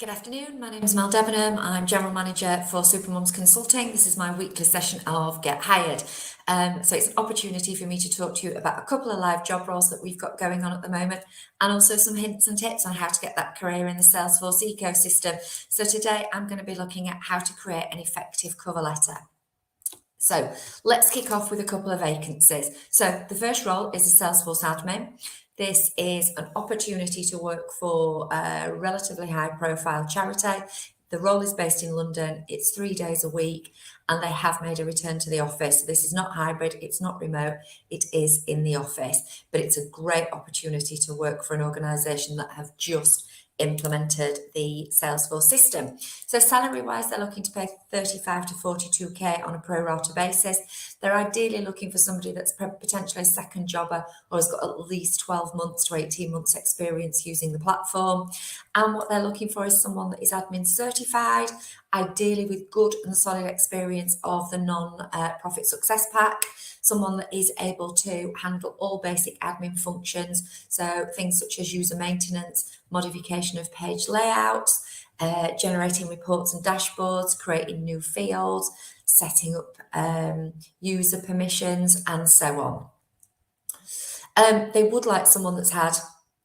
Good afternoon, my name is Mel Debenham. I'm General Manager for Supermums Consulting. This is my weekly session of Get Hired. So it's an opportunity for me to talk to you about a couple of live job roles that we've got going on at the moment, and also some hints and tips on how to get that career in the Salesforce ecosystem. So today I'm going to be looking at how to create an effective cover letter. So let's kick off with a couple of vacancies. So the first role is a Salesforce admin. This is an opportunity to work for a relatively high profile charity. The role is based in London. It's 3 days a week, and they have made a return to the office. This is not hybrid, it's not remote, it is in the office, but it's a great opportunity to work for an organisation that have just implemented the Salesforce system. So salary wise, they're looking to pay 35 to 42k on a pro rata basis. They're ideally looking for somebody that's potentially a second jobber or has got at least 12 months to 18 months experience using the platform. And what they're looking for is someone that is admin certified, ideally with good and solid experience of the non-profit success pack, someone that is able to handle all basic admin functions, so things such as user maintenance, modification of page layouts, generating reports and dashboards, creating new fields, setting up user permissions, and so on. They would like someone that's had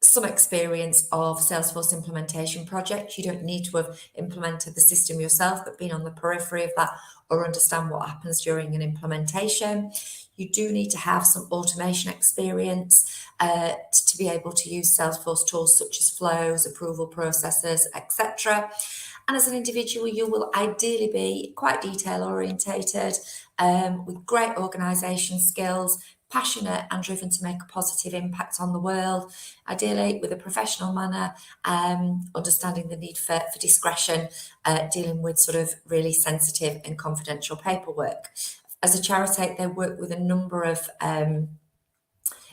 some experience of Salesforce implementation projects. You don't need to have implemented the system yourself, but been on the periphery of that or understand what happens during an implementation. You do need to have some automation experience to be able to use Salesforce tools such as flows, approval processes, etc. And as an individual, you will ideally be quite detail orientated, with great organisation skills, passionate and driven to make a positive impact on the world, ideally with a professional manner, understanding the need for discretion, dealing with sort of really sensitive and confidential paperwork. As a charity, they work with a number of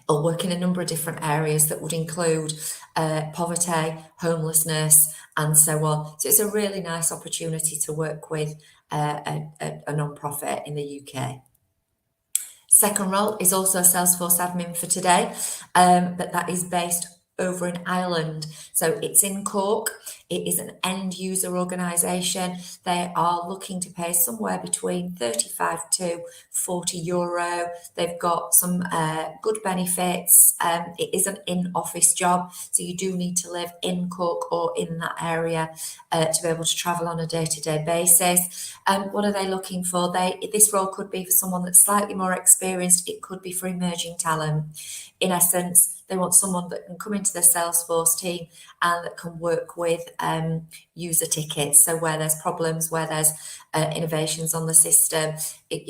or work in a number of different areas that would include poverty, homelessness, and so on. So it's a really nice opportunity to work with a non-profit in the UK. Second role is also a Salesforce admin for today, but that is based over in Ireland. So it's in Cork. It is an end user organisation. They are looking to pay somewhere between 35 to 40 euro. They've got some good benefits. It is an in-office job, so you do need to live in Cork or in that area to be able to travel on a day-to-day basis. What are they looking for? This role could be for someone that's slightly more experienced. It could be for emerging talent. In essence, they want someone that can come into the Salesforce team and that can work with user tickets. So where there's problems, where there's innovations on the system,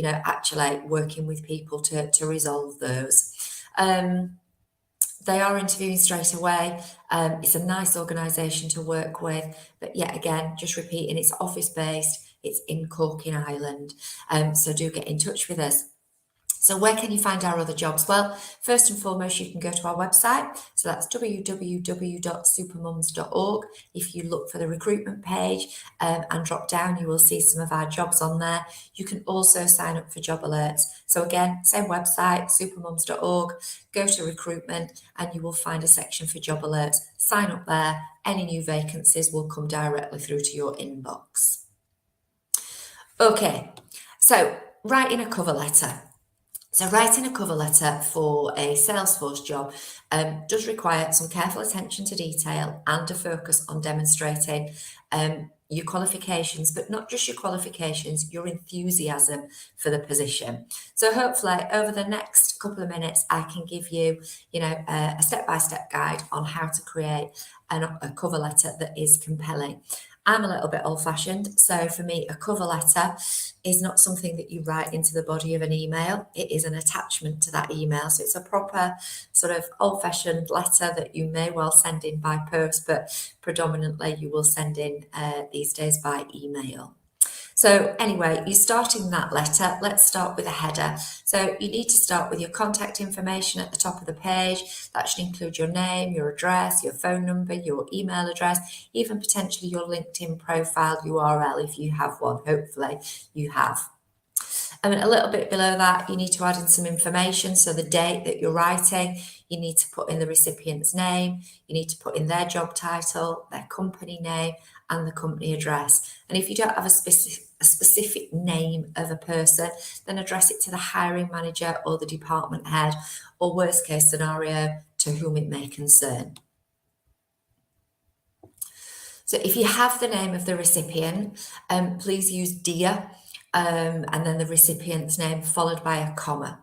actually working with people to resolve those. They are interviewing straight away. It's a nice organisation to work with, but yet again, just repeating, it's office-based, it's in Cork in Ireland. So do get in touch with us. So where can you find our other jobs? Well, first and foremost, you can go to our website. So that's www.supermums.org. If you look for the recruitment page and drop down, you will see some of our jobs on there. You can also sign up for job alerts. So again, same website, supermums.org, go to recruitment and you will find a section for job alerts. Sign up there. Any new vacancies will come directly through to your inbox. Okay, so writing a cover letter. So writing a cover letter for a Salesforce job does require some careful attention to detail and a focus on demonstrating your qualifications, but not just your qualifications, your enthusiasm for the position. So hopefully over the next couple of minutes, I can give you, a step-by-step guide on how to create a cover letter that is compelling. I'm a little bit old-fashioned, so for me, a cover letter is not something that you write into the body of an email. It is an attachment to that email. So it's a proper sort of old-fashioned letter that you may well send in by post, but predominantly you will send in these days by email. So anyway, you're starting that letter. Let's start with a header. So you need to start with your contact information at the top of the page. That should include your name, your address, your phone number, your email address, even potentially your LinkedIn profile URL if you have one. Hopefully you have. And a little bit below that, you need to add in some information. So the date that you're writing, you need to put in the recipient's name, you need to put in their job title, their company name, and the company address. And if you don't have a specific name of a person, then address it to the hiring manager or the department head, or worst case scenario, to whom it may concern. So if you have the name of the recipient, please use Dear, and then the recipient's name followed by a comma.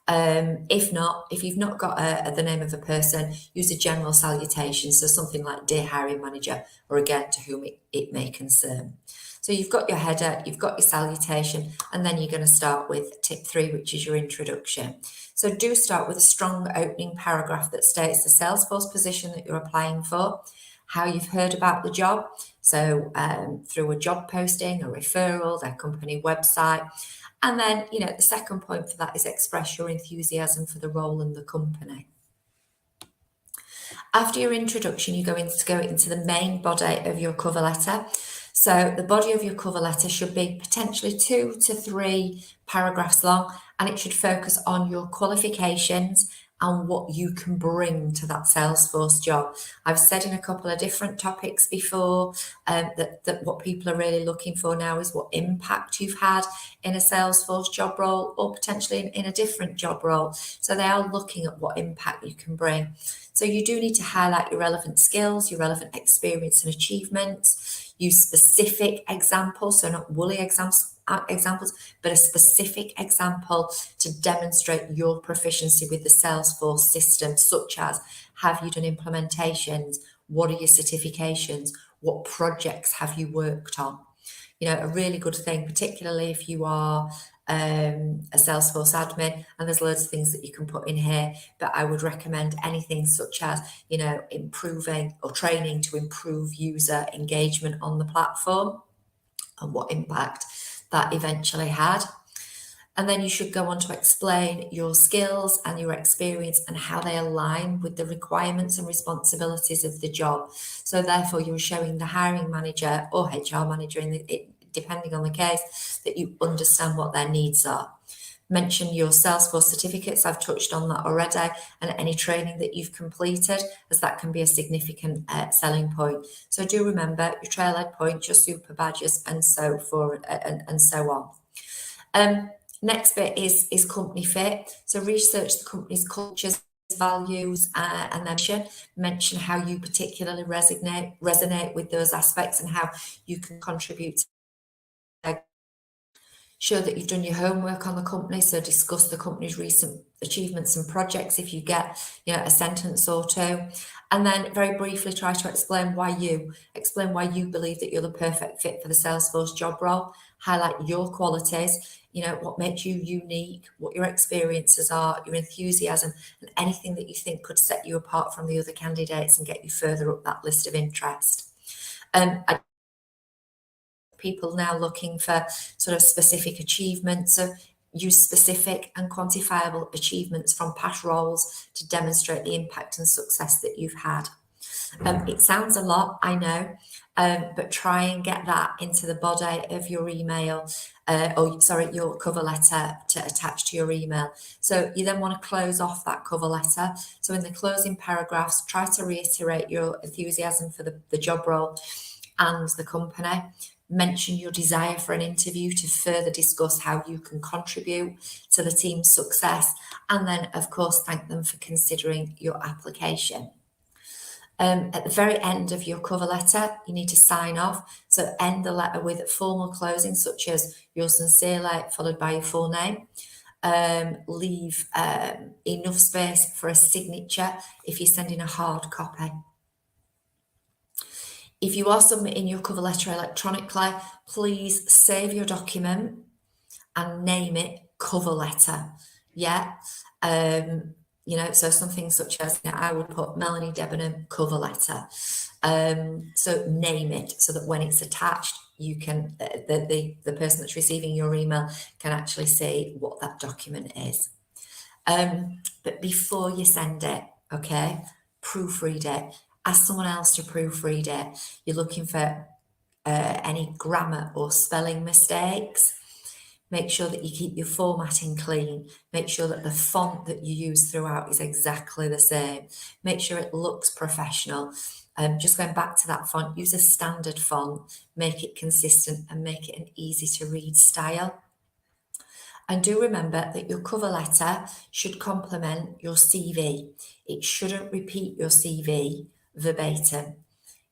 If not, if you've not got the name of a person, use a general salutation, so something like Dear Hiring Manager, or again, to whom it may concern. So you've got your header, you've got your salutation, and then you're going to start with tip 3, which is your introduction. So do start with a strong opening paragraph that states the Salesforce position that you're applying for, how you've heard about the job, so through a job posting, a referral, their company website. And then, the second point for that is express your enthusiasm for the role and the company. After your introduction, you're going to go into the main body of your cover letter. So the body of your cover letter should be potentially 2 to 3 paragraphs long, and it should focus on your qualifications and what you can bring to that Salesforce job. I've said in a couple of different topics before that what people are really looking for now is what impact you've had in a Salesforce job role, or potentially in a different job role. So they are looking at what impact you can bring. So you do need to highlight your relevant skills, your relevant experience and achievements. Use specific examples, so not woolly examples, but a specific example to demonstrate your proficiency with the Salesforce system, such as, have you done implementations? What are your certifications? What projects have you worked on? A really good thing, particularly if you are a Salesforce admin, and there's loads of things that you can put in here, but I would recommend anything such as, improving or training to improve user engagement on the platform and what impact that eventually had. And then you should go on to explain your skills and your experience and how they align with the requirements and responsibilities of the job. So therefore, you're showing the hiring manager or HR manager, depending on the case, that you understand what their needs are. Mention your Salesforce certificates. I've touched on that already, and any training that you've completed, as that can be a significant selling point. So do remember your trailhead points, your super badges, and so forth, and so on. Next bit is company fit. So research the company's cultures, values, and their mission. Mention how you particularly resonate with those aspects and how you can contribute to their. Show that you've done your homework on the company, so discuss the company's recent achievements and projects if you get a sentence or two. And then very briefly try to explain why you believe that you're the perfect fit for the Salesforce job role. Highlight your qualities, what makes you unique, what your experiences are, your enthusiasm, and anything that you think could set you apart from the other candidates and get you further up that list of interest. People now looking for sort of specific achievements, so use specific and quantifiable achievements from past roles to demonstrate the impact and success that you've had. It sounds a lot, I know, but try and get that into the body of your email, your cover letter to attach to your email. So you then want to close off that cover letter. So in the closing paragraphs, try to reiterate your enthusiasm for the job role and the company. Mention your desire for an interview to further discuss how you can contribute to the team's success, and then, of course, thank them for considering your application. At the very end of your cover letter, you need to sign off. So end the letter with a formal closing, such as yours sincerely, followed by your full name. Leave enough space for a signature if you're sending a hard copy. If you are submitting your cover letter electronically, please save your document and name it cover letter. Yeah. So something such as, I would put Melanie Debenham cover letter. So name it so that when it's attached, you can, the person that's receiving your email can actually see what that document is. But before you send it, okay, proofread it. Ask someone else to proofread it. You're looking for any grammar or spelling mistakes. Make sure that you keep your formatting clean. Make sure that the font that you use throughout is exactly the same. Make sure it looks professional. Just going back to that font, use a standard font, make it consistent and make it an easy to read style. And do remember that your cover letter should complement your CV. It shouldn't repeat your CV verbatim.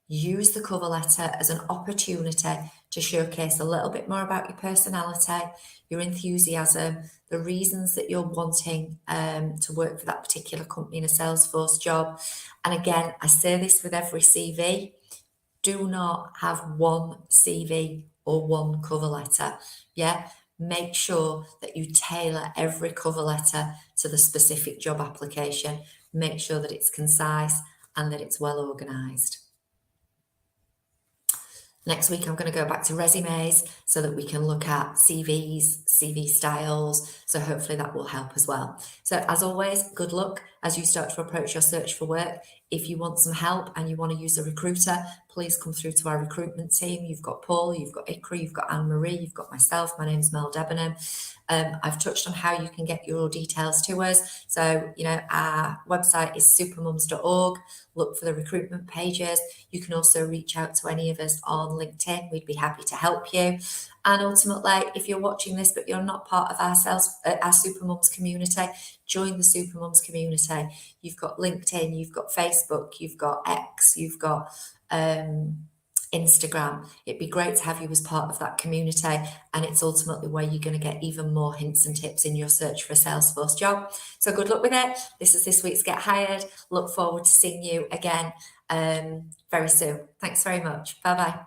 Use the cover letter as an opportunity to showcase a little bit more about your personality, your enthusiasm, the reasons that you're wanting to work for that particular company in a Salesforce job. And again, I say this with every CV, do not have one CV or one cover letter. Yeah, make sure that you tailor every cover letter to the specific job application. Make sure that it's concise and that it's well organised. Next week, I'm going to go back to resumes so that we can look at CVs, CV styles. So hopefully that will help as well. So as always, good luck as you start to approach your search for work. If you want some help and you want to use a recruiter, please come through to our recruitment team. You've got Paul, you've got Ikra, you've got Anne-Marie, you've got myself. My name's Mel Debenham. I've touched on how you can get your details to us. So, our website is supermums.org. Look for the recruitment pages. You can also reach out to any of us on LinkedIn. We'd be happy to help you. And ultimately, if you're watching this but you're not part of our Supermums community, join the Supermums community. You've got LinkedIn, you've got Facebook, you've got X, you've got Instagram. It'd be great to have you as part of that community, and it's ultimately where you're going to get even more hints and tips in your search for a Salesforce job. So good luck with it. This is this week's Get Hired. Look forward to seeing you again very soon. Thanks very much. Bye bye.